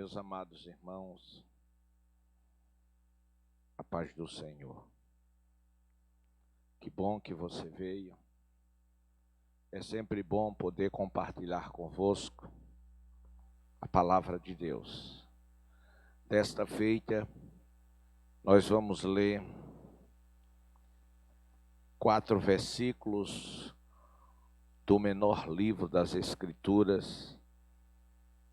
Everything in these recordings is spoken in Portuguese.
Meus amados irmãos, a paz do Senhor. Que bom que você veio. É sempre bom poder compartilhar convosco a palavra de Deus. Desta feita, nós vamos ler 4 versículos do menor livro das Escrituras,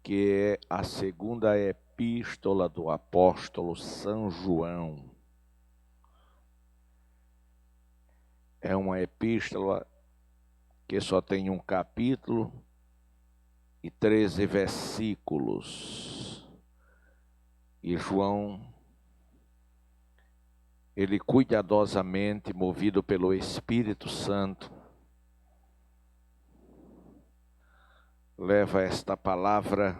que é a segunda epístola do apóstolo São João. É uma epístola que só tem um capítulo e 13 versículos. E João, ele cuidadosamente, movido pelo Espírito Santo, leva esta palavra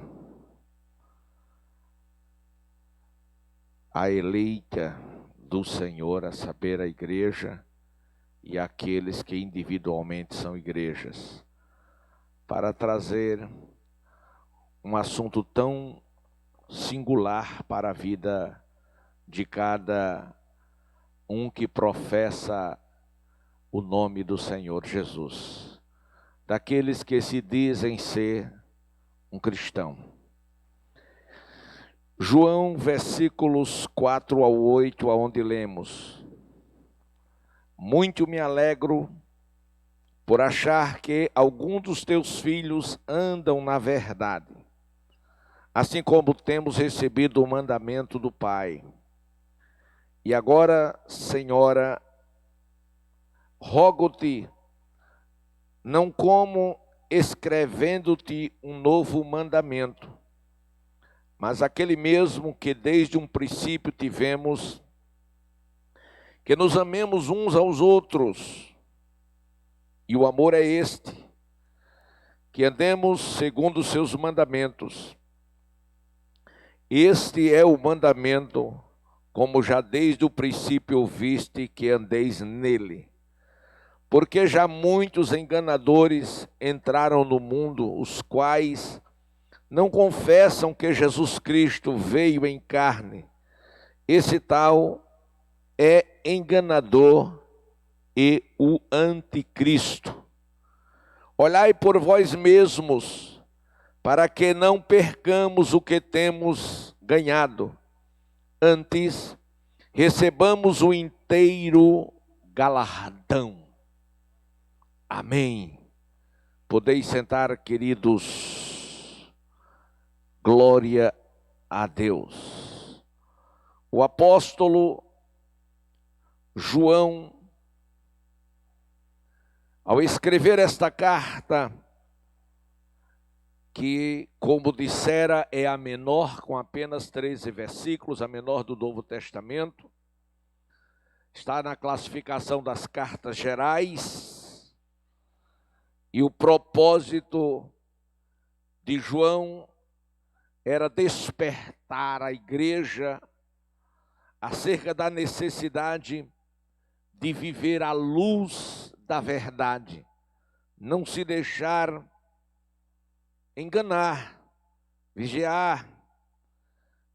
à eleita do Senhor, a saber, a igreja e aqueles que individualmente são igrejas, para trazer um assunto tão singular para a vida de cada um que professa o nome do Senhor Jesus, daqueles que se dizem ser um cristão. João, versículos 4 ao 8, aonde lemos: Muito me alegro por achar que alguns dos teus filhos andam na verdade, assim como temos recebido o mandamento do Pai. E agora, Senhora, rogo-te, não como escrevendo-te um novo mandamento, mas aquele mesmo que desde um princípio tivemos, que nos amemos uns aos outros. E o amor é este, que andemos segundo os seus mandamentos. Este é o mandamento, como já desde o princípio ouviste, que andeis nele. Porque já muitos enganadores entraram no mundo, os quais não confessam que Jesus Cristo veio em carne. Esse tal é enganador e o anticristo. Olhai por vós mesmos, para que não percamos o que temos ganhado. Antes, recebamos o inteiro galardão. Amém. Podeis sentar, queridos. Glória a Deus. O apóstolo João, ao escrever esta carta, que, como dissera, é a menor, com apenas 13 versículos, a menor do Novo Testamento, está na classificação das cartas gerais, e o propósito de João era despertar a igreja acerca da necessidade de viver à luz da verdade, não se deixar enganar, vigiar,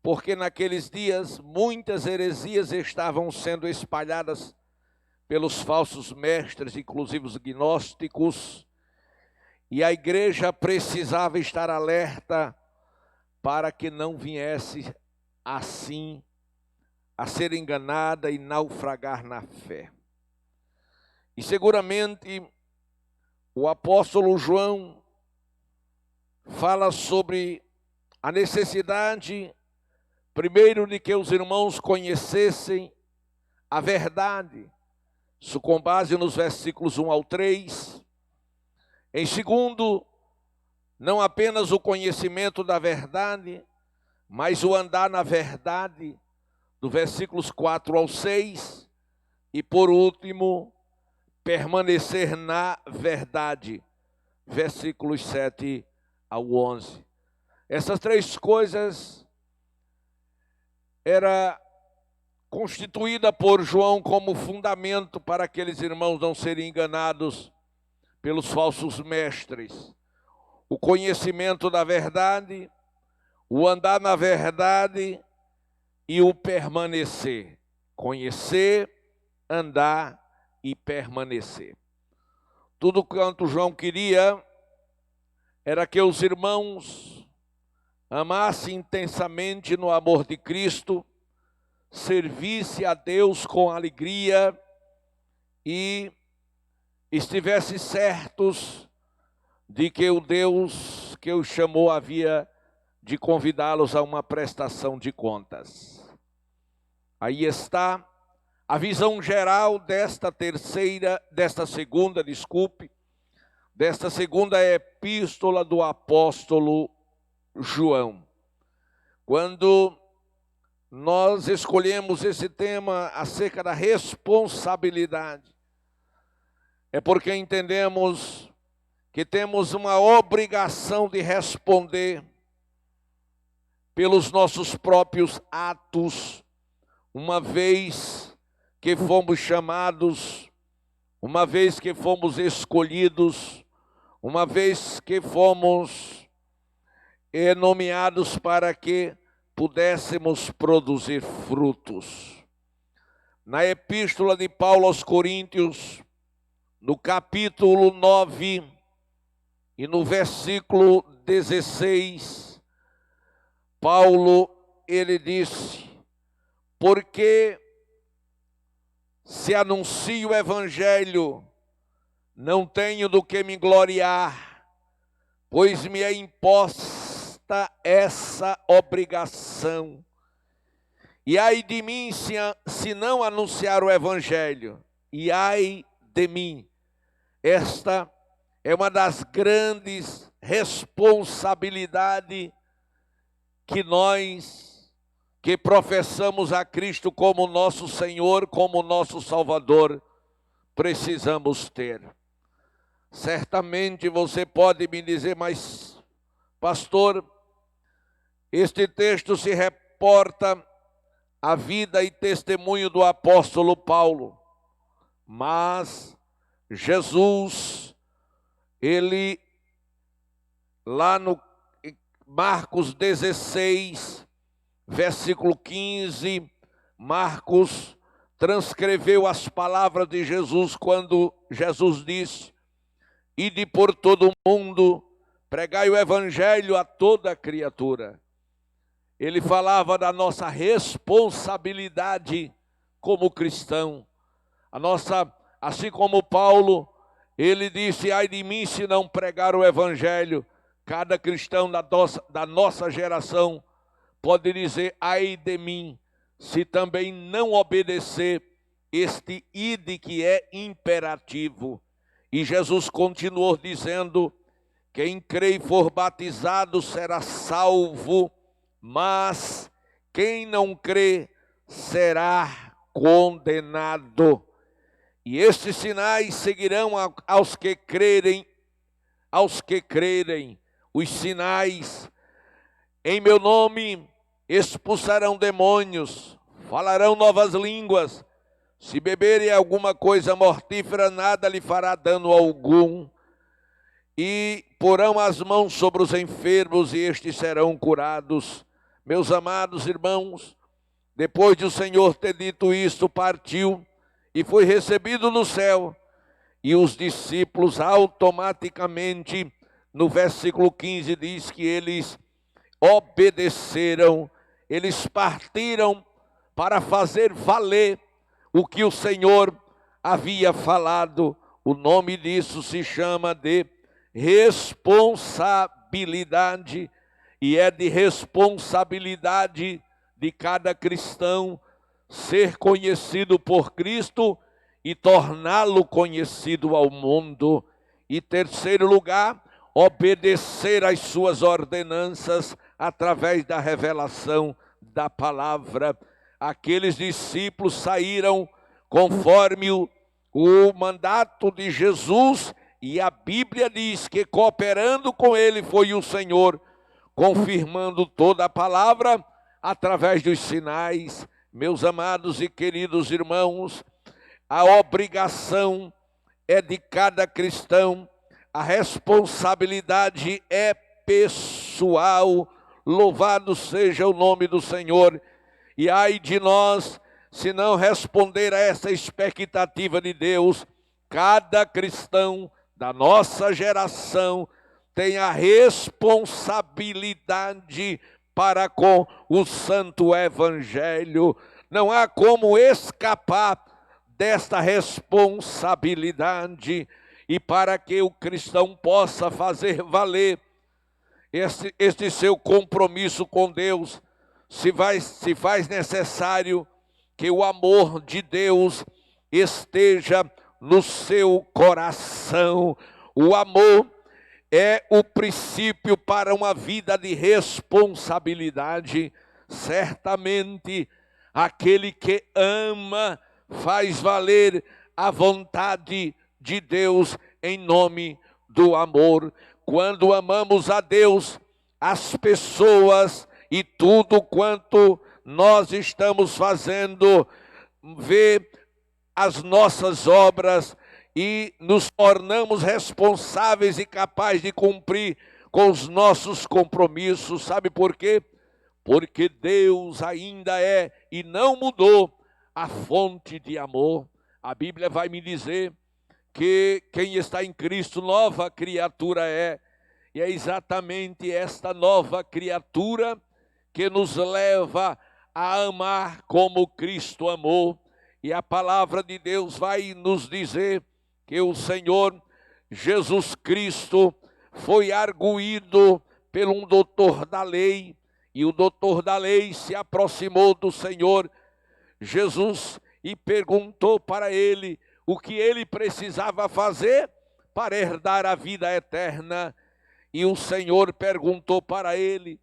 porque naqueles dias muitas heresias estavam sendo espalhadas pelos falsos mestres, inclusive os gnósticos, e a igreja precisava estar alerta para que não viesse assim a ser enganada e naufragar na fé. E seguramente o apóstolo João fala sobre a necessidade, primeiro, de que os irmãos conhecessem a verdade, isso com base nos versículos 1 ao 3. Em segundo, não apenas o conhecimento da verdade, mas o andar na verdade, do versículos 4 ao 6, e por último, permanecer na verdade, versículos 7 ao 11. Essas 3 coisas era constituída por João como fundamento para aqueles irmãos não serem enganados pelos falsos mestres: o conhecimento da verdade, o andar na verdade e o permanecer. Conhecer, andar e permanecer. Tudo quanto João queria era que os irmãos amassem intensamente no amor de Cristo, servisse a Deus com alegria e estivessem certos de que o Deus que os chamou havia de convidá-los a uma prestação de contas. Aí está a visão geral desta segunda epístola do apóstolo João. Quando nós escolhemos esse tema acerca da responsabilidade, é porque entendemos que temos uma obrigação de responder pelos nossos próprios atos, uma vez que fomos chamados, uma vez que fomos escolhidos, uma vez que fomos nomeados para que pudéssemos produzir frutos. Na epístola de Paulo aos Coríntios, no capítulo 9 e no versículo 16, Paulo, ele disse: porque se anuncio o evangelho, não tenho do que me gloriar, pois me é imposta essa obrigação. E ai de mim se não anunciar o evangelho, e ai de mim. Esta é uma das grandes responsabilidades que nós, que professamos a Cristo como nosso Senhor, como nosso Salvador, precisamos ter. Certamente você pode me dizer, mas pastor, este texto se reporta à vida e testemunho do apóstolo Paulo, mas Jesus, ele, lá no Marcos 16, versículo 15, Marcos transcreveu as palavras de Jesus quando Jesus disse: ide por todo o mundo, pregai o evangelho a toda criatura. Ele falava da nossa responsabilidade como cristão. Assim como Paulo, ele disse: ai de mim se não pregar o evangelho. Cada cristão da nossa geração pode dizer: ai de mim, se também não obedecer este ide que é imperativo. E Jesus continuou dizendo: quem crê e for batizado será salvo, mas quem não crê será condenado. E estes sinais seguirão aos que crerem, os sinais em meu nome expulsarão demônios, falarão novas línguas, se beberem alguma coisa mortífera, nada lhe fará dano algum, e porão as mãos sobre os enfermos e estes serão curados. Meus amados irmãos, depois de o Senhor ter dito isto, partiu e foi recebido no céu, e os discípulos automaticamente, no versículo 15 diz que eles obedeceram, eles partiram para fazer valer o que o Senhor havia falado. O nome disso se chama de responsabilidade, e é de responsabilidade de cada cristão ser conhecido por Cristo e torná-lo conhecido ao mundo. E terceiro lugar, obedecer às suas ordenanças através da revelação da palavra. Aqueles discípulos saíram conforme o mandato de Jesus, e a Bíblia diz que cooperando com ele foi o Senhor, confirmando toda a palavra através dos sinais. Meus amados e queridos irmãos, a obrigação é de cada cristão, a responsabilidade é pessoal. Louvado seja o nome do Senhor. E ai de nós, se não responder a essa expectativa de Deus. Cada cristão da nossa geração tem a responsabilidade para com o Santo Evangelho. Não há como escapar desta responsabilidade. E para que o cristão possa fazer valer este seu compromisso com Deus, se faz necessário que o amor de Deus esteja no seu coração. O amor é o princípio para uma vida de responsabilidade. Certamente, aquele que ama faz valer a vontade de Deus em nome do amor. Quando amamos a Deus, as pessoas e tudo quanto nós estamos fazendo, vê as nossas obras e nos tornamos responsáveis e capazes de cumprir com os nossos compromissos. Sabe por quê? Porque Deus ainda é e não mudou a fonte de amor. A Bíblia vai me dizer que quem está em Cristo, nova criatura é. E é exatamente esta nova criatura que nos leva a amar como Cristo amou. E a palavra de Deus vai nos dizer que o Senhor Jesus Cristo foi arguído por um doutor da lei. E o doutor da lei se aproximou do Senhor Jesus e perguntou para ele o que ele precisava fazer para herdar a vida eterna. E o Senhor perguntou para ele: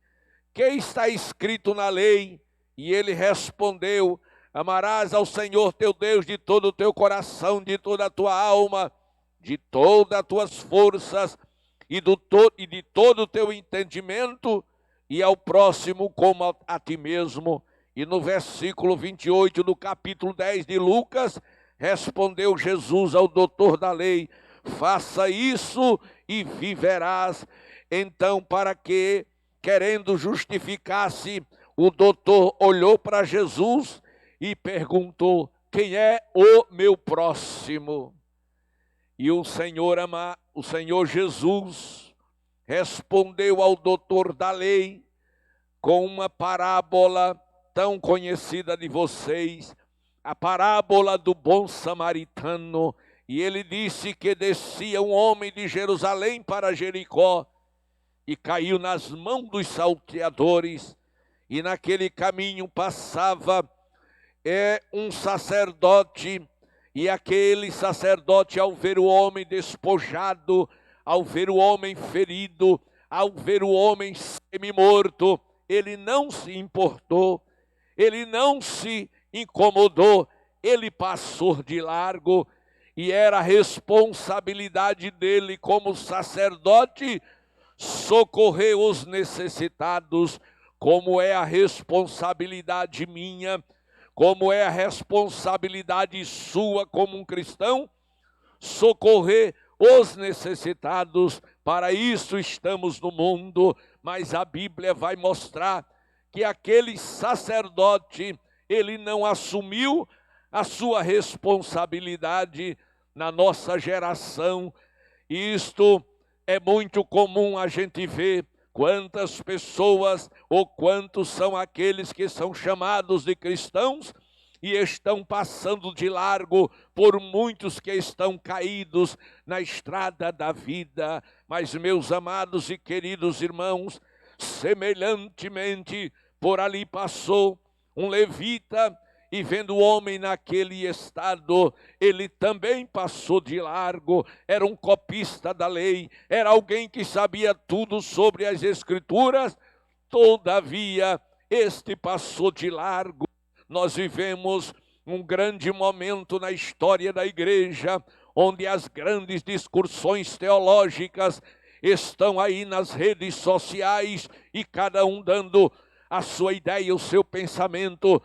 que está escrito na lei? E ele respondeu: amarás ao Senhor teu Deus de todo o teu coração, de toda a tua alma, de todas as tuas forças e de todo o teu entendimento, e ao próximo como a ti mesmo. E no versículo 28 do capítulo 10 de Lucas, respondeu Jesus ao doutor da lei: faça isso e viverás. Então, para que, querendo justificar-se, o doutor olhou para Jesus e perguntou: quem é o meu próximo? E o Senhor Jesus respondeu ao doutor da lei com uma parábola tão conhecida de vocês, a parábola do bom samaritano. E ele disse que descia um homem de Jerusalém para Jericó e caiu nas mãos dos salteadores, e naquele caminho passava um sacerdote, e aquele sacerdote, ao ver o homem despojado, ao ver o homem ferido, ao ver o homem semi-morto, ele não se importou, ele não se incomodou, ele passou de largo. E era a responsabilidade dele como sacerdote socorrer os necessitados, como é a responsabilidade minha, como é a responsabilidade sua como um cristão, socorrer os necessitados. Para isso estamos no mundo. Mas a Bíblia vai mostrar que aquele sacerdote, ele não assumiu a sua responsabilidade na nossa geração. Isto é muito comum a gente ver. Quantas pessoas ou quantos são aqueles que são chamados de cristãos e estão passando de largo por muitos que estão caídos na estrada da vida. Mas, meus amados e queridos irmãos, semelhantemente por ali passou um levita, e vendo o homem naquele estado, ele também passou de largo. Era um copista da lei, era alguém que sabia tudo sobre as Escrituras, todavia este passou de largo. Nós vivemos um grande momento na história da igreja, onde as grandes discussões teológicas estão aí nas redes sociais, e cada um dando a sua ideia, o seu pensamento,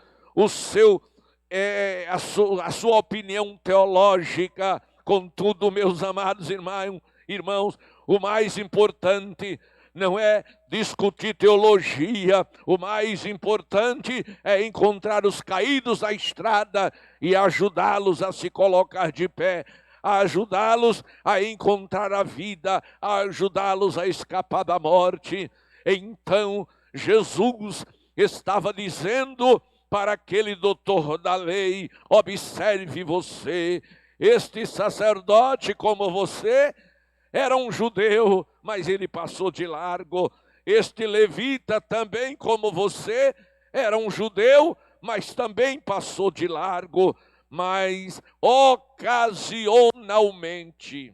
a sua opinião teológica. Contudo, meus amados irmãos, o mais importante, não é discutir teologia, o mais importante é encontrar os caídos na estrada e ajudá-los a se colocar de pé, a ajudá-los a encontrar a vida, a ajudá-los a escapar da morte. Então Jesus estava dizendo para aquele doutor da lei: observe você, este sacerdote como você era um judeu, mas ele passou de largo. Este levita também, como você, era um judeu, mas também passou de largo. Mas ocasionalmente,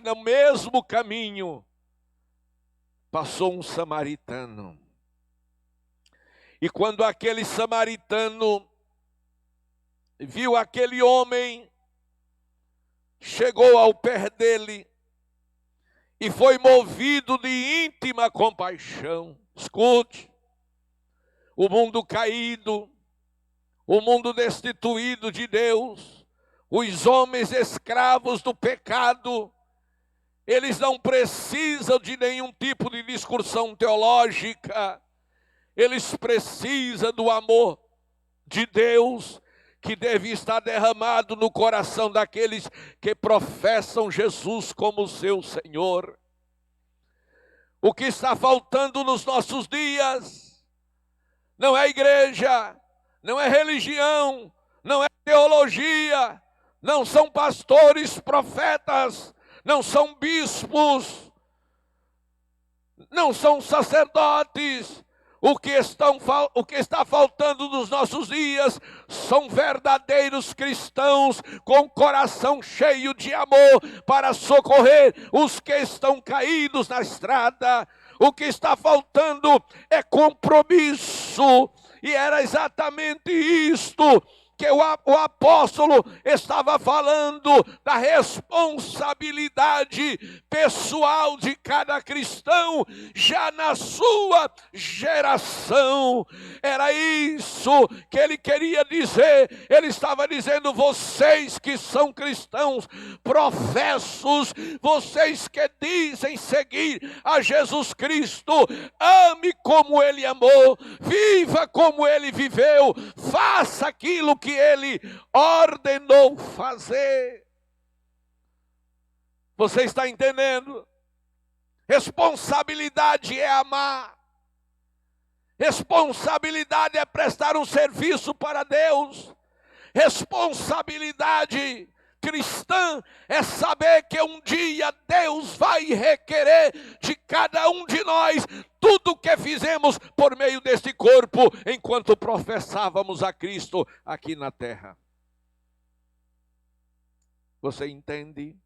no mesmo caminho, passou um samaritano. E quando aquele samaritano viu aquele homem, chegou ao pé dele e foi movido de íntima compaixão. Escute, o mundo caído, o mundo destituído de Deus, os homens escravos do pecado, eles não precisam de nenhum tipo de discussão teológica, eles precisam do amor de Deus, que deve estar derramado no coração daqueles que professam Jesus como seu Senhor. O que está faltando nos nossos dias não é igreja, não é religião, não é teologia, não são pastores, profetas, não são bispos, não são sacerdotes. O que está faltando nos nossos dias são verdadeiros cristãos com coração cheio de amor para socorrer os que estão caídos na estrada. O que está faltando é compromisso, e era exatamente isto que o apóstolo estava falando, da responsabilidade pessoal de cada cristão, já na sua geração. Era isso que ele queria dizer. Ele estava dizendo: vocês que são cristãos professos, vocês que dizem seguir a Jesus Cristo, ame como ele amou, viva como ele viveu, faça aquilo que ele ordenou fazer. Você está entendendo? Responsabilidade é amar. Responsabilidade é prestar um serviço para Deus. Responsabilidade cristã é saber que um dia Deus vai requerer de cada um de nós tudo o que fizemos por meio deste corpo enquanto professávamos a Cristo aqui na terra. Você entende?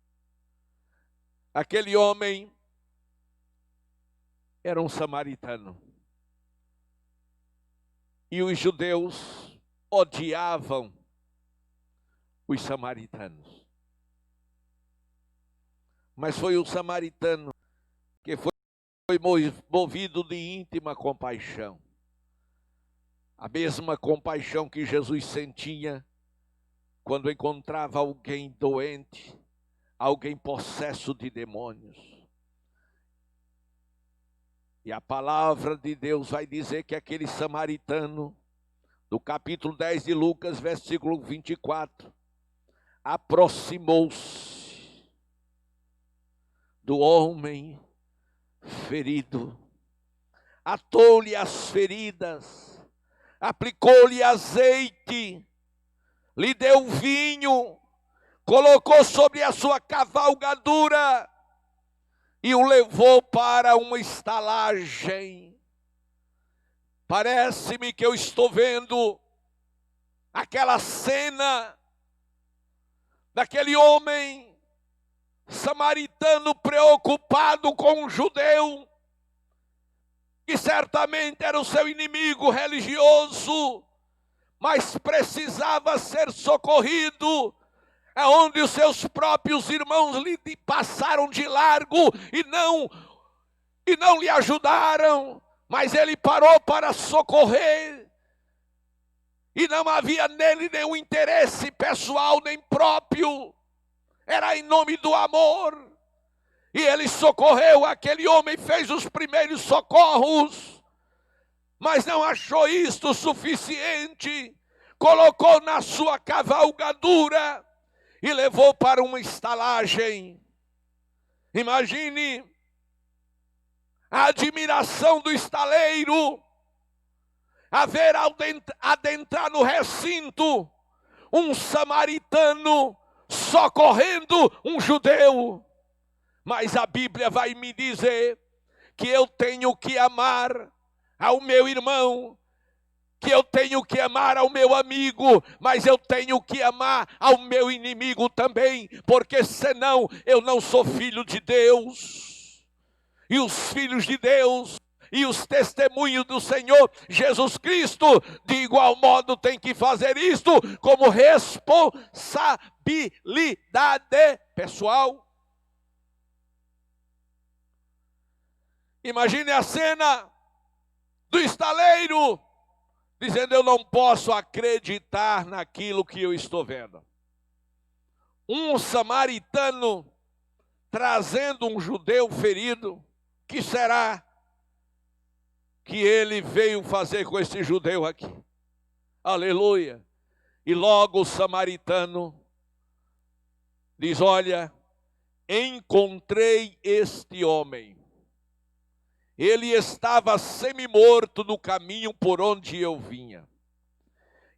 Aquele homem era um samaritano. E os judeus odiavam os samaritanos. Mas foi o samaritano que foi movido de íntima compaixão. A mesma compaixão que Jesus sentia quando encontrava alguém doente, alguém possesso de demônios. E a palavra de Deus vai dizer que aquele samaritano, do capítulo 10 de Lucas, versículo 24, aproximou-se do homem ferido, atou-lhe as feridas, aplicou-lhe azeite, lhe deu vinho, colocou sobre a sua cavalgadura e o levou para uma estalagem. Parece-me que eu estou vendo aquela cena daquele homem samaritano preocupado com um judeu, que certamente era o seu inimigo religioso, mas precisava ser socorrido, aonde os seus próprios irmãos lhe passaram de largo e não lhe ajudaram, mas ele parou para socorrer. E não havia nele nenhum interesse pessoal nem próprio. era em nome do amor. E ele socorreu aquele homem, fez os primeiros socorros, mas não achou isto suficiente. Colocou na sua cavalgadura e levou para uma estalagem. Imagine a admiração do estaleiro, a ver adentrar no recinto um samaritano socorrendo um judeu. Mas a Bíblia vai me dizer que eu tenho que amar ao meu irmão, que eu tenho que amar ao meu amigo, mas eu tenho que amar ao meu inimigo também, porque senão eu não sou filho de Deus. E os filhos de Deus e os testemunhos do Senhor Jesus Cristo, de igual modo, têm que fazer isto como responsabilidade pessoal. Imagine a cena do estaleiro dizendo: eu não posso acreditar naquilo que eu estou vendo. Um samaritano trazendo um judeu ferido. O que será que ele veio fazer com esse judeu aqui? Aleluia! E logo o samaritano diz: olha, encontrei este homem. Ele estava semi-morto no caminho por onde eu vinha.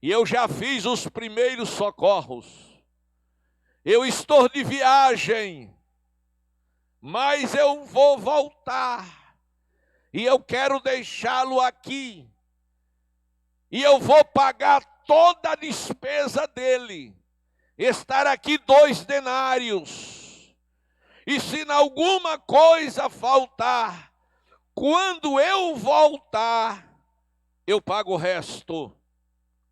E eu já fiz os primeiros socorros. Eu estou de viagem, mas eu vou voltar. E eu quero deixá-lo aqui. E eu vou pagar toda a despesa dele. Estar aqui 2 denários. E se em alguma coisa faltar, quando eu voltar, eu pago o resto.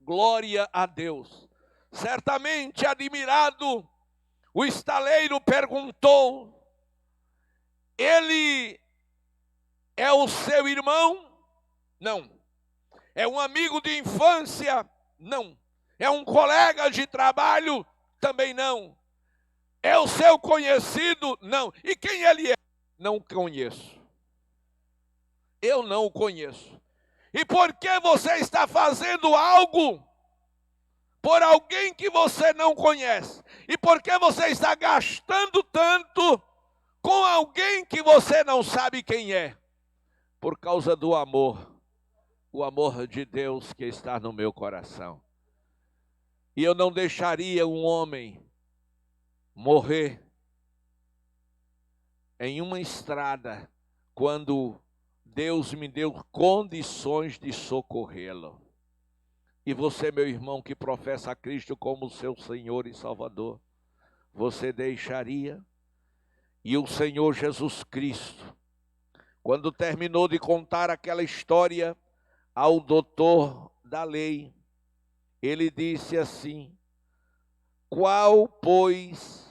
Glória a Deus. Certamente admirado, o estaleiro perguntou: ele é o seu irmão? Não. É um amigo de infância? Não. É um colega de trabalho? Também não. É o seu conhecido? Não. E quem ele é? Não conheço. Eu não o conheço. E por que você está fazendo algo por alguém que você não conhece? E por que você está gastando tanto com alguém que você não sabe quem é? Por causa do amor. O amor de Deus que está no meu coração. E eu não deixaria um homem morrer em uma estrada quando Deus me deu condições de socorrê-lo. E você, meu irmão, que professa a Cristo como seu Senhor e Salvador, você deixaria? E o Senhor Jesus Cristo, quando terminou de contar aquela história ao doutor da lei, ele disse assim: qual, pois,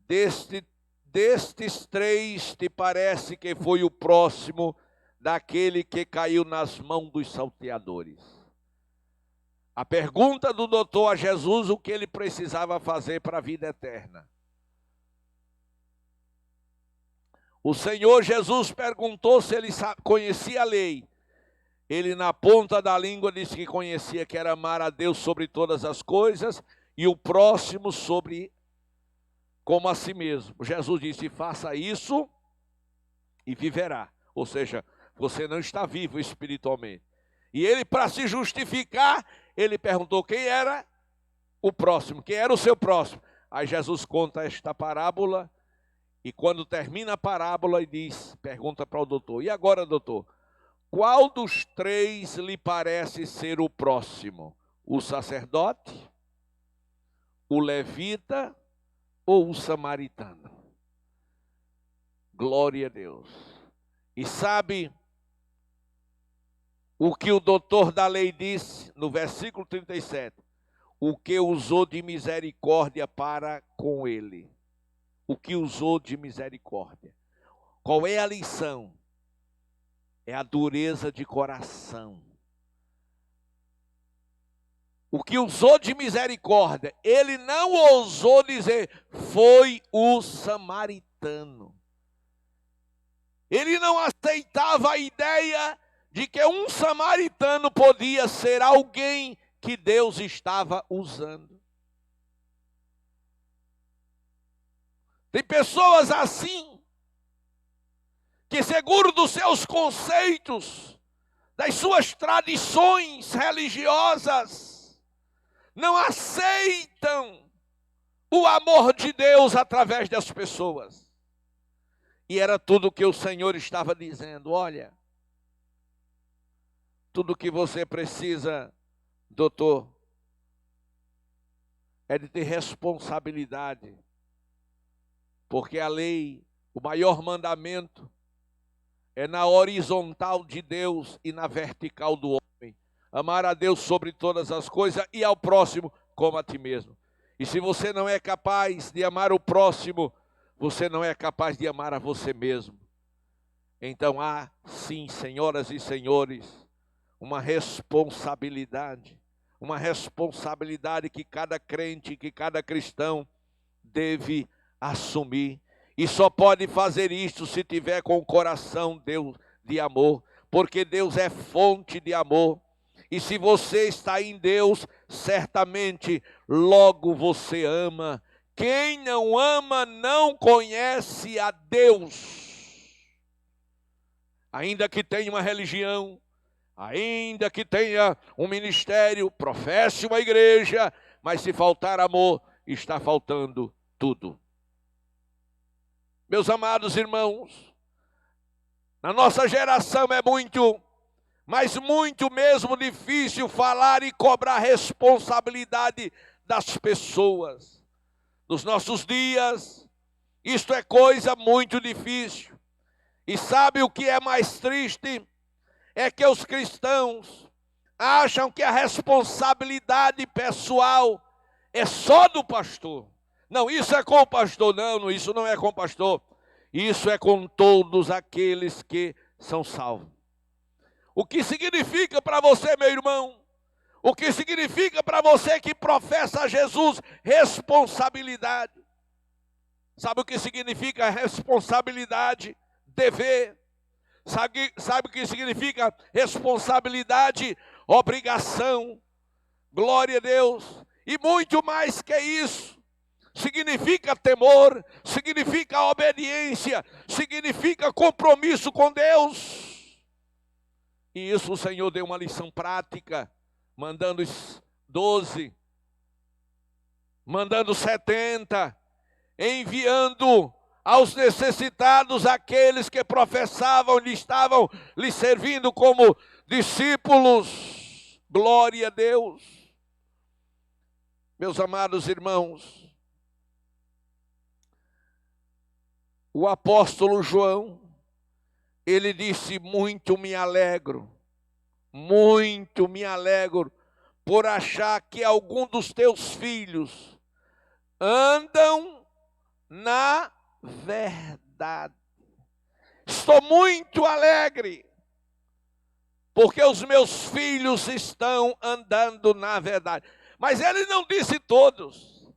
destes 3 te parece que foi o próximo daquele que caiu nas mãos dos salteadores? A pergunta do doutor a Jesus: o que ele precisava fazer para a vida eterna. O Senhor Jesus perguntou se ele conhecia a lei. Ele, na ponta da língua, disse que conhecia, que era amar a Deus sobre todas as coisas e o próximo sobre como a si mesmo. Jesus disse: faça isso e viverá. Ou seja, você não está vivo espiritualmente. E ele, para se justificar, ele perguntou quem era o próximo, quem era o seu próximo. Aí Jesus conta esta parábola, e quando termina a parábola, ele pergunta para o doutor: e agora, doutor, qual dos 3 lhe parece ser o próximo? O sacerdote, o levita ou o samaritano? Glória a Deus. E sabe o que o doutor da lei disse no versículo 37? O que usou de misericórdia para com ele. O que usou de misericórdia. Qual é a lição? É a dureza de coração. o que usou de misericórdia, ele não ousou dizer, foi o samaritano. Ele não aceitava a ideia de que um samaritano podia ser alguém que Deus estava usando. Tem pessoas assim, que seguro dos seus conceitos, das suas tradições religiosas, não aceitam o amor de Deus através das pessoas. E era tudo o que o Senhor estava dizendo, olha, tudo o que você precisa, doutor, é de ter responsabilidade. Porque a lei, o maior mandamento, é na horizontal de Deus e na vertical do homem. Amar a Deus sobre todas as coisas e ao próximo como a ti mesmo. E se você não é capaz de amar o próximo, você não é capaz de amar a você mesmo. Então há, sim, senhoras e senhores, uma responsabilidade que cada crente, que cada cristão deve assumir. E só pode fazer isto se tiver com o coração de amor, porque Deus é fonte de amor. E se você está em Deus, certamente logo você ama. Quem não ama não conhece a Deus. Ainda que tenha uma religião, ainda que tenha um ministério, professe uma igreja, mas se faltar amor, está faltando tudo. Meus amados irmãos, na nossa geração é muito, mas muito mesmo difícil falar e cobrar responsabilidade das pessoas. Nos nossos dias, isto é coisa muito difícil. E sabe o que é mais triste? É que os cristãos acham que a responsabilidade pessoal é só do pastor. Não, isso é com o pastor. Não, isso não é com o pastor. Isso é com todos aqueles que são salvos. O que significa para você, meu irmão? O que significa para você que professa Jesus? Responsabilidade. Sabe o que significa responsabilidade? Dever. Sabe o que significa responsabilidade? Obrigação. Glória a Deus. E muito mais que isso. Significa temor, significa obediência, significa compromisso com Deus. E isso o Senhor deu uma lição prática, mandando 12, mandando 70, enviando aos necessitados aqueles que professavam, estavam lhe servindo como discípulos. Glória a Deus. Meus amados irmãos, o apóstolo João, ele disse, muito me alegro por achar que algum dos teus filhos andam na verdade. Estou muito alegre, porque os meus filhos estão andando na verdade. Mas ele não disse todos,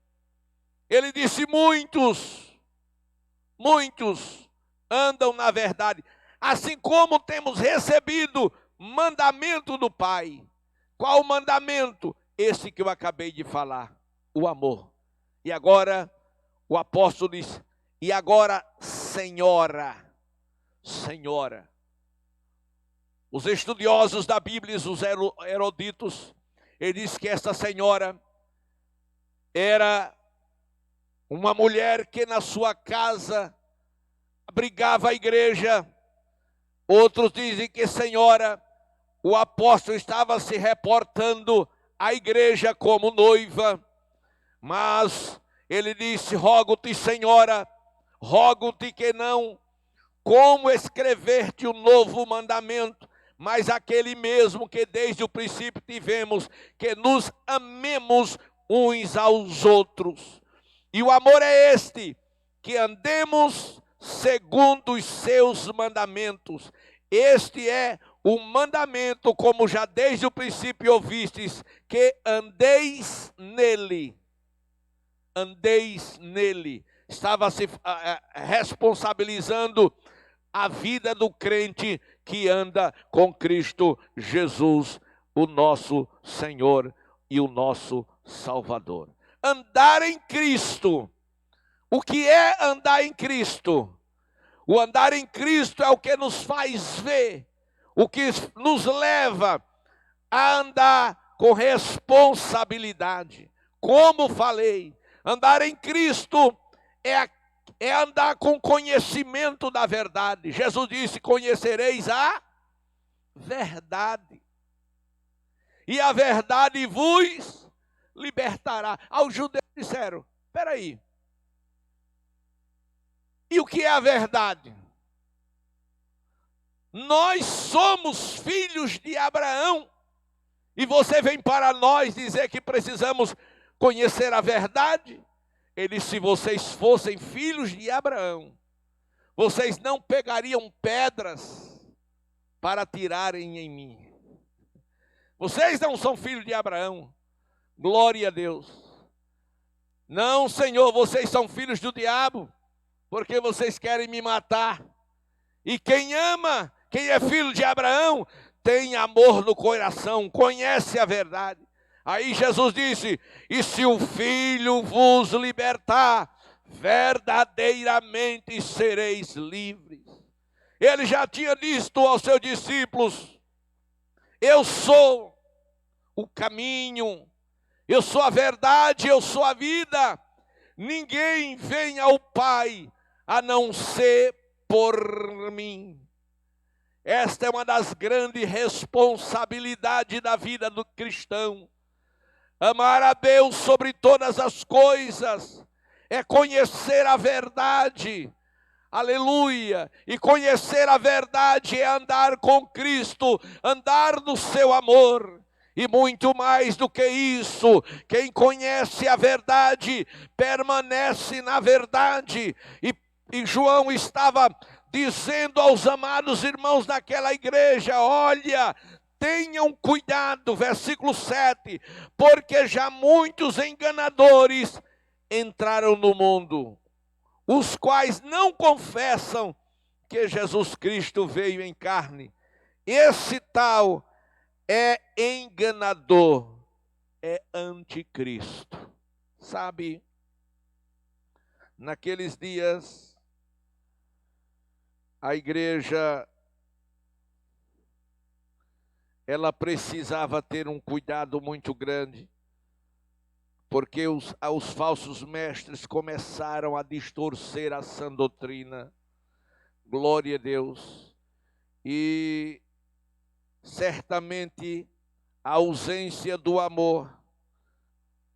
ele disse muitos andam na verdade, assim como temos recebido mandamento do Pai. Qual o mandamento? Esse que eu acabei de falar, o amor. E agora, o apóstolo diz, e agora, Senhora. Os estudiosos da Bíblia, os eruditos, ele diz que essa senhora era uma mulher que na sua casa abrigava a igreja. Outros dizem que senhora, o apóstolo estava se reportando à igreja como noiva. Mas ele disse, rogo-te, senhora, rogo-te que não, como escrever-te um novo mandamento, mas aquele mesmo que desde o princípio tivemos, que nos amemos uns aos outros. E o amor é este, que andemos segundo os seus mandamentos. Este é o mandamento, como já desde o princípio ouvistes, que andeis nele. Andeis nele. Estava se responsabilizando a vida do crente que anda com Cristo Jesus, o nosso Senhor e o nosso Salvador. Andar em Cristo. O que é andar em Cristo? O andar em Cristo é o que nos faz ver, o que nos leva a andar com responsabilidade. Como falei, andar em Cristo é andar com conhecimento da verdade. Jesus disse: conhecereis a verdade, e a verdade vos libertará. Aos judeus disseram: espera aí, e o que é a verdade? Nós somos filhos de Abraão, e você vem para nós dizer que precisamos conhecer a verdade? Ele: se vocês fossem filhos de Abraão, vocês não pegariam pedras para tirarem em mim. Vocês não são filhos de Abraão. Glória a Deus. Não, Senhor, vocês são filhos do diabo, porque vocês querem me matar. E quem ama, quem é filho de Abraão, tem amor no coração, conhece a verdade. Aí Jesus disse: e se o Filho vos libertar, verdadeiramente sereis livres. Ele já tinha dito aos seus discípulos: eu sou o caminho, eu sou a verdade, eu sou a vida. Ninguém vem ao Pai a não ser por mim. Esta é uma das grandes responsabilidades da vida do cristão. Amar a Deus sobre todas as coisas é conhecer a verdade. Aleluia! E conhecer a verdade é andar com Cristo, andar no seu amor. E muito mais do que isso, quem conhece a verdade permanece na verdade. E João estava dizendo aos amados irmãos daquela igreja: olha, tenham cuidado, versículo 7, porque já muitos enganadores entraram no mundo, os quais não confessam que Jesus Cristo veio em carne. Esse tal é enganador, é anticristo. Sabe, naqueles dias, a igreja, ela precisava ter um cuidado muito grande, porque os falsos mestres começaram a distorcer a sã doutrina. Glória a Deus. E certamente a ausência do amor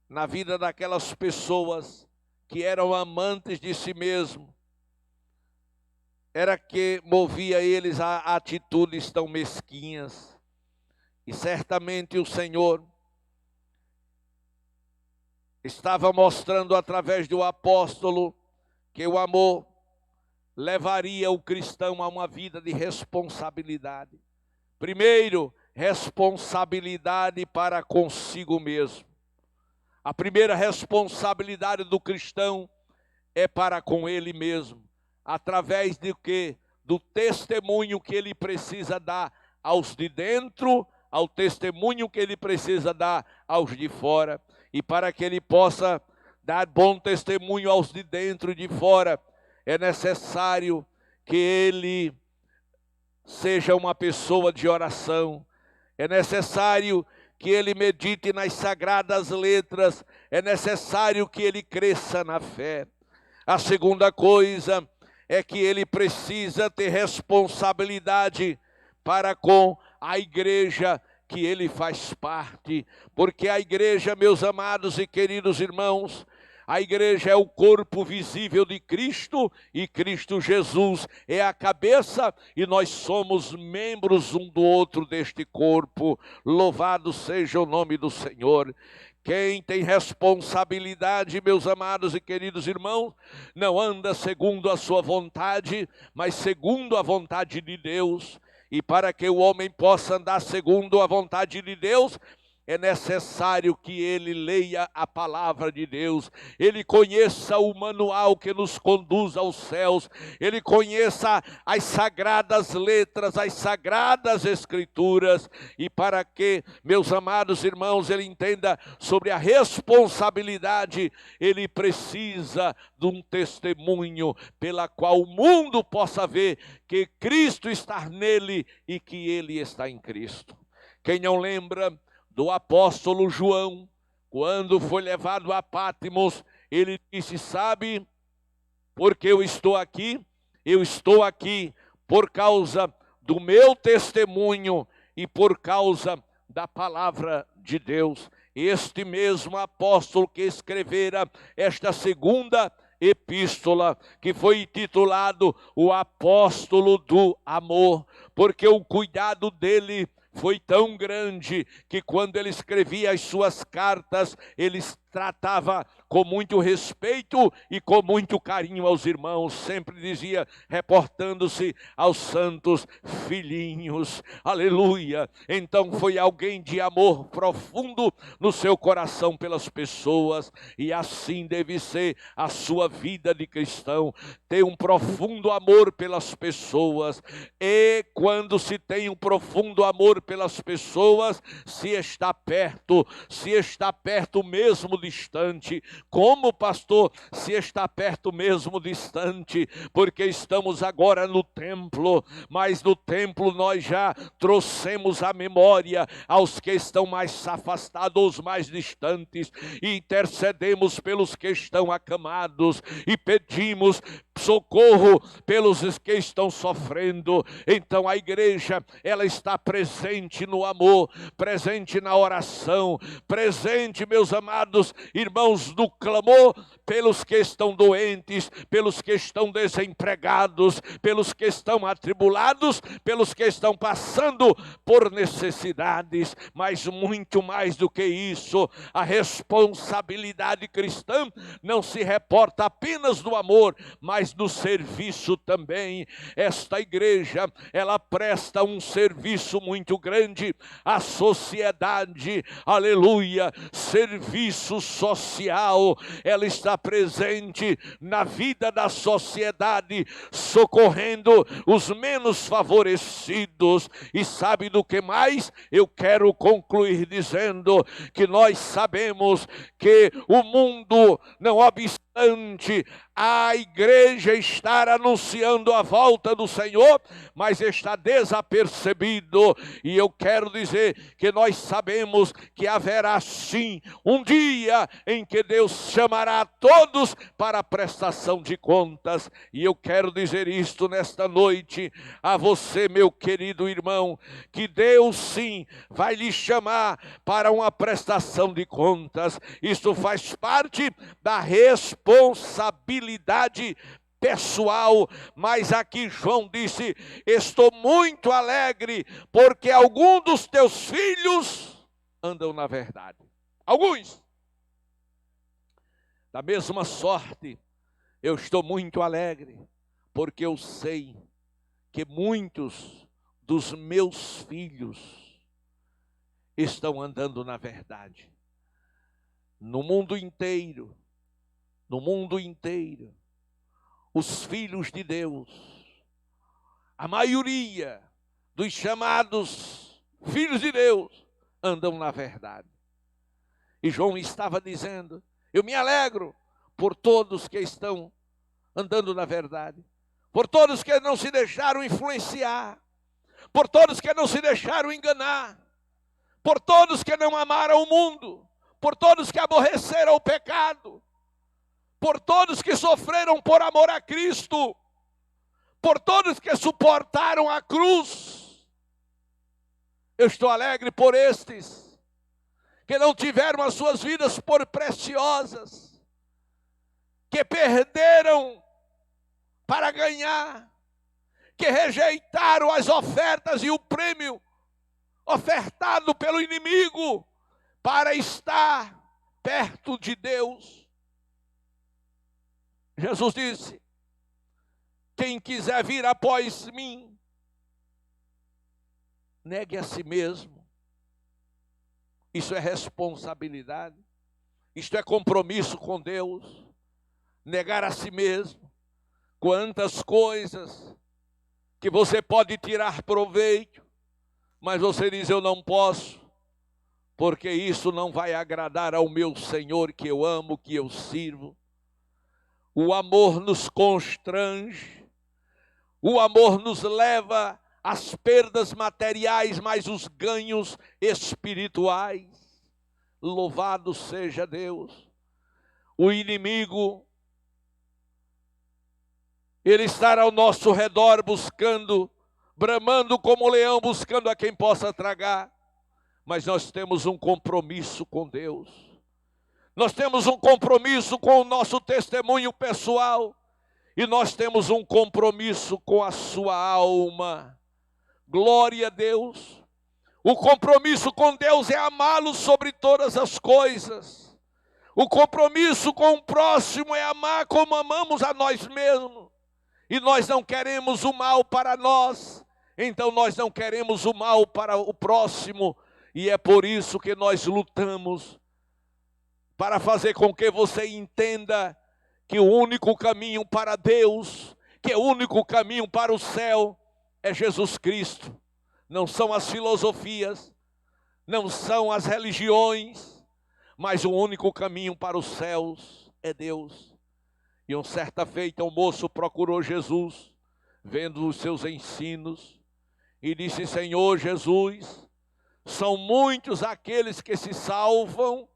na vida daquelas pessoas que eram amantes de si mesmo era que movia eles a atitudes tão mesquinhas. E certamente o Senhor estava mostrando através do apóstolo que o amor levaria o cristão a uma vida de responsabilidade. Primeiro, responsabilidade para consigo mesmo. A primeira responsabilidade do cristão é para com ele mesmo, através de quê? Do testemunho que ele precisa dar aos de dentro, ao testemunho que ele precisa dar aos de fora. E para que ele possa dar bom testemunho aos de dentro e de fora, é necessário que ele seja uma pessoa de oração. É necessário que ele medite nas sagradas letras. É necessário que ele cresça na fé. A segunda coisa é que ele precisa ter responsabilidade para com a igreja que ele faz parte, porque a igreja, meus amados e queridos irmãos, a igreja é o corpo visível de Cristo, e Cristo Jesus é a cabeça, e nós somos membros um do outro deste corpo. Louvado seja o nome do Senhor. Quem tem responsabilidade, meus amados e queridos irmãos, não anda segundo a sua vontade, mas segundo a vontade de Deus. E para que o homem possa andar segundo a vontade de Deus, é necessário que ele leia a palavra de Deus, ele conheça o manual que nos conduz aos céus, ele conheça as sagradas letras, as sagradas escrituras, e para que, meus amados irmãos, ele entenda sobre a responsabilidade, ele precisa de um testemunho pela qual o mundo possa ver que Cristo está nele e que ele está em Cristo. Quem não lembra do apóstolo João, quando foi levado a Patmos, ele disse: sabe, porque eu estou aqui por causa do meu testemunho e por causa da palavra de Deus. Este mesmo apóstolo que escrevera esta segunda epístola, que foi intitulado o apóstolo do amor, porque o cuidado dele foi tão grande que quando ele escrevia as suas cartas, ele tratava com muito respeito e com muito carinho aos irmãos, sempre dizia, reportando-se aos santos filhinhos, aleluia. Então foi alguém de amor profundo no seu coração pelas pessoas, e assim deve ser a sua vida de cristão, ter um profundo amor pelas pessoas. E quando se tem um profundo amor pelas pessoas, se está perto mesmo distante. Como, pastor, se está perto mesmo distante? Porque estamos agora no templo, mas no templo nós já trouxemos a memória aos que estão mais afastados, mais distantes, e intercedemos pelos que estão acamados, e pedimos socorro pelos que estão sofrendo. Então a igreja, ela está presente no amor, presente na oração, presente, meus amados irmãos, no clamor pelos que estão doentes, pelos que estão desempregados, pelos que estão atribulados, pelos que estão passando por necessidades. Mas muito mais do que isso, a responsabilidade cristã não se reporta apenas no amor, mas no serviço também. Esta igreja, ela presta um serviço muito grande à sociedade, aleluia, serviço social. Ela está presente na vida da sociedade, socorrendo os menos favorecidos. E sabe do que mais? Eu quero concluir dizendo que nós sabemos que o mundo, não obstante a igreja estar anunciando a volta do Senhor, mas está desapercebido. E eu quero dizer que nós sabemos que haverá sim um dia em que Deus chamará a todos para a prestação de contas. E eu quero dizer isto nesta noite a você, meu querido irmão, que Deus sim vai lhe chamar para uma prestação de contas. Isto faz parte da responsabilidade pessoal. Mas aqui João disse: estou muito alegre, porque alguns dos teus filhos andam na verdade. Alguns. Da mesma sorte, eu estou muito alegre, porque eu sei que muitos dos meus filhos estão andando na verdade. No mundo inteiro, os filhos de Deus, a maioria dos chamados filhos de Deus, andam na verdade. E João estava dizendo: eu me alegro por todos que estão andando na verdade, por todos que não se deixaram influenciar, por todos que não se deixaram enganar, por todos que não amaram o mundo, por todos que aborreceram o pecado, por todos que sofreram por amor a Cristo, por todos que suportaram a cruz. Eu estou alegre por estes que não tiveram as suas vidas por preciosas, que perderam para ganhar, que rejeitaram as ofertas e o prêmio ofertado pelo inimigo para estar perto de Deus. Jesus disse: quem quiser vir após mim, Negue a si mesmo. Isso é responsabilidade. Isto é compromisso com Deus. Negar a si mesmo. Quantas coisas que você pode tirar proveito, mas você diz: eu não posso, porque isso não vai agradar ao meu Senhor, que eu amo, que eu sirvo. O amor nos constrange, o amor nos leva às perdas materiais, mas os ganhos espirituais. Louvado seja Deus. O inimigo, ele está ao nosso redor buscando, bramando como leão, buscando a quem possa tragar. Mas nós temos um compromisso com Deus. Nós temos um compromisso com o nosso testemunho pessoal. E nós temos um compromisso com a sua alma. Glória a Deus. O compromisso com Deus é amá-lo sobre todas as coisas. O compromisso com o próximo é amar como amamos a nós mesmos. E nós não queremos o mal para nós. Então nós não queremos o mal para o próximo. E é por isso que nós lutamos para fazer com que você entenda que o único caminho para Deus, que o único caminho para o céu é Jesus Cristo. Não são as filosofias, não são as religiões, mas o único caminho para os céus é Deus. E uma certa feita, um moço procurou Jesus, vendo os seus ensinos, e disse: Senhor Jesus, são muitos aqueles que se salvam.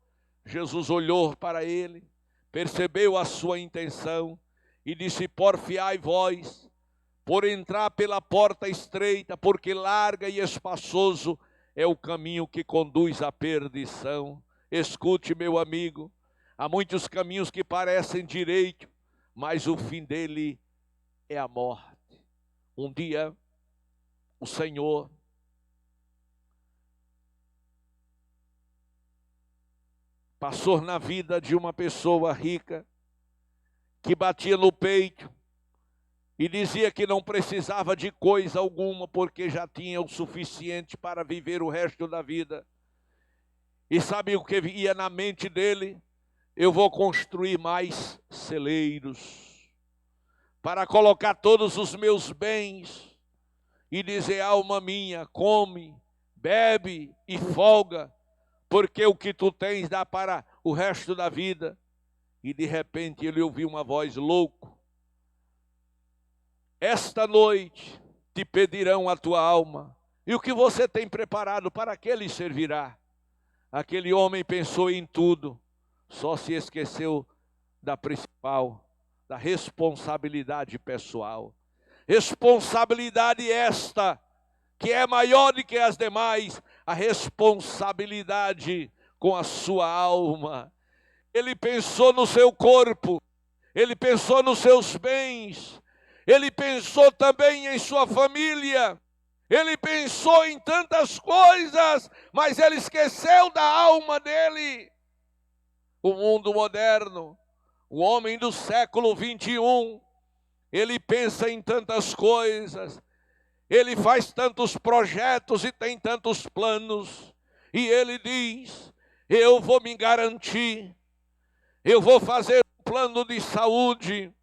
Jesus olhou para ele, percebeu a sua intenção e disse: porfiai vós por entrar pela porta estreita, porque larga e espaçoso é o caminho que conduz à perdição. Escute, meu amigo, há muitos caminhos que parecem direito, mas o fim dele é a morte. Um dia, o Senhor passou na vida de uma pessoa rica, que batia no peito e dizia que não precisava de coisa alguma, porque já tinha o suficiente para viver o resto da vida. E sabe o que ia na mente dele? Eu vou construir mais celeiros para colocar todos os meus bens e dizer: alma minha, come, bebe e folga, porque o que tu tens dá para o resto da vida. E de repente ele ouviu uma voz: louco, esta noite te pedirão a tua alma, e o que você tem preparado, para que lhe servirá? Aquele homem pensou em tudo, só se esqueceu da principal, da responsabilidade pessoal. Responsabilidade esta, que é maior do que as demais, a responsabilidade com a sua alma. Ele pensou no seu corpo, ele pensou nos seus bens, ele pensou também em sua família, ele pensou em tantas coisas, mas ele esqueceu da alma dele. O mundo moderno, o homem do século 21, ele pensa em tantas coisas, ele faz tantos projetos e tem tantos planos, e ele diz: eu vou me garantir, eu vou fazer um plano de saúde,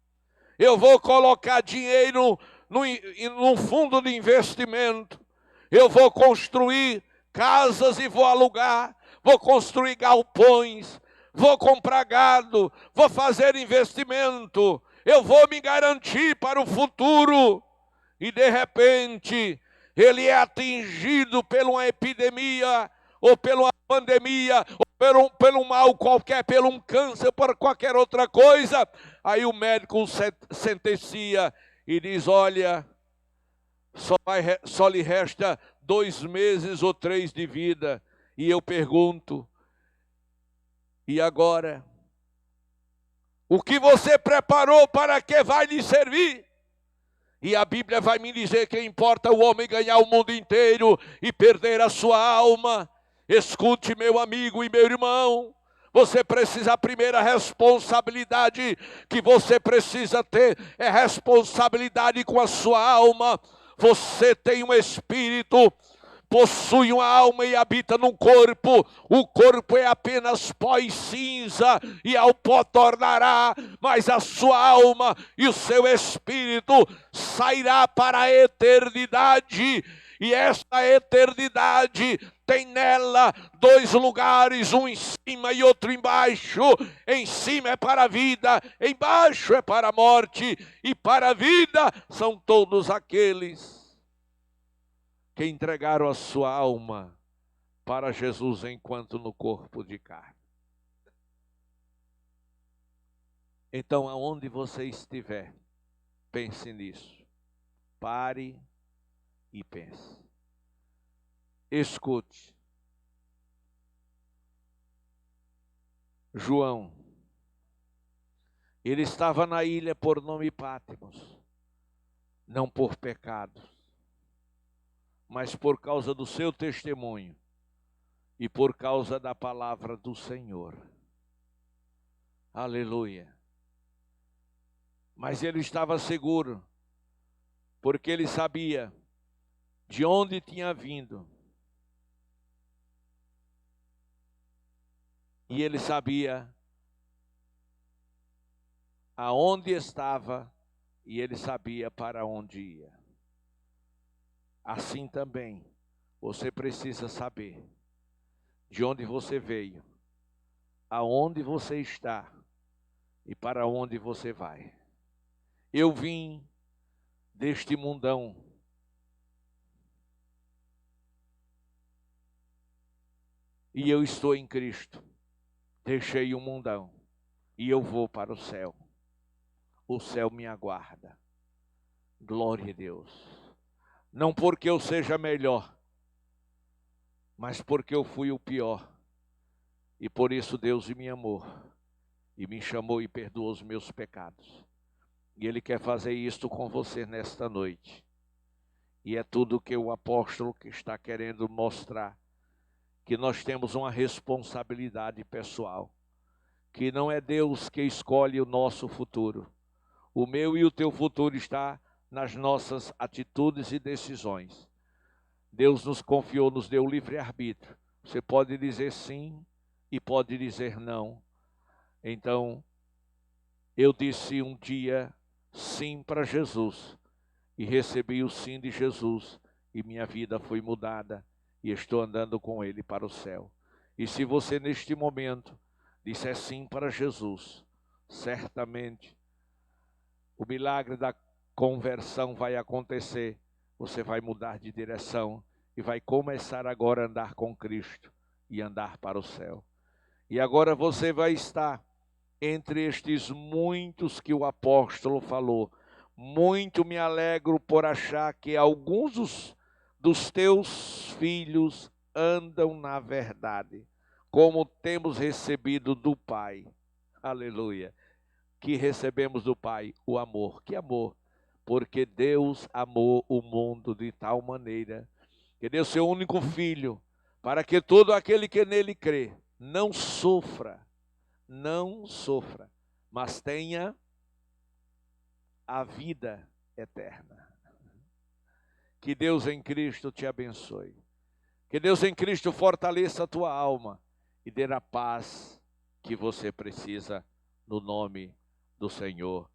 eu vou colocar dinheiro num fundo de investimento, eu vou construir casas e vou alugar, vou construir galpões, vou comprar gado, vou fazer investimento, eu vou me garantir para o futuro. E de repente, ele é atingido por uma epidemia, ou pela uma pandemia, ou pelo mal qualquer, pelo um câncer, por qualquer outra coisa. Aí o médico sentencia e diz: olha, só lhe resta 2 meses ou 3 de vida. E eu pergunto: e agora? O que você preparou, para que vai lhe servir? E a Bíblia vai me dizer que importa o homem ganhar o mundo inteiro e perder a sua alma. Escute, meu amigo e meu irmão, você precisa, a primeira responsabilidade que você precisa ter é responsabilidade com a sua alma. Você tem um espírito possui uma alma e habita num corpo. O corpo é apenas pó e cinza, e ao pó tornará, mas a sua alma e o seu espírito sairá para a eternidade. E essa eternidade tem nela dois lugares, um em cima e outro embaixo. Em cima é para a vida, embaixo é para a morte. E para a vida são todos aqueles que entregaram a sua alma para Jesus enquanto no corpo de carne. Então, aonde você estiver, pense nisso. Pare e pense. Escute. João, ele estava na ilha por nome Patmos, não por pecados, mas por causa do seu testemunho e por causa da palavra do Senhor. Aleluia. Mas ele estava seguro, porque ele sabia de onde tinha vindo. E ele sabia aonde estava, e ele sabia para onde ia. Assim também, você precisa saber de onde você veio, aonde você está e para onde você vai. Eu vim deste mundão e eu estou em Cristo. Deixei o mundão e eu vou para o céu. O céu me aguarda. Glória a Deus. Não porque eu seja melhor, mas porque eu fui o pior. E por isso Deus me amou e me chamou e perdoou os meus pecados. E Ele quer fazer isto com você nesta noite. E é tudo que o apóstolo que está querendo mostrar, que nós temos uma responsabilidade pessoal, que não é Deus que escolhe o nosso futuro. O meu e o teu futuro está nas nossas atitudes e decisões. Deus nos confiou, nos deu livre-arbítrio. Você pode dizer sim e pode dizer não. Então, eu disse um dia sim para Jesus e recebi o sim de Jesus e minha vida foi mudada e estou andando com Ele para o céu. E se você neste momento disser sim para Jesus, certamente o milagre da conversão vai acontecer. Você vai mudar de direção e vai começar agora a andar com Cristo e andar para o céu. E agora você vai estar entre estes muitos que o apóstolo falou. Muito me alegro por achar que alguns dos teus filhos andam na verdade, como temos recebido do Pai. Aleluia. Que recebemos do Pai o amor. Que amor? Porque Deus amou o mundo de tal maneira que deu seu único filho, para que todo aquele que nele crê não sofra, mas tenha a vida eterna. Que Deus em Cristo te abençoe. Que Deus em Cristo fortaleça a tua alma e dê a paz que você precisa no nome do Senhor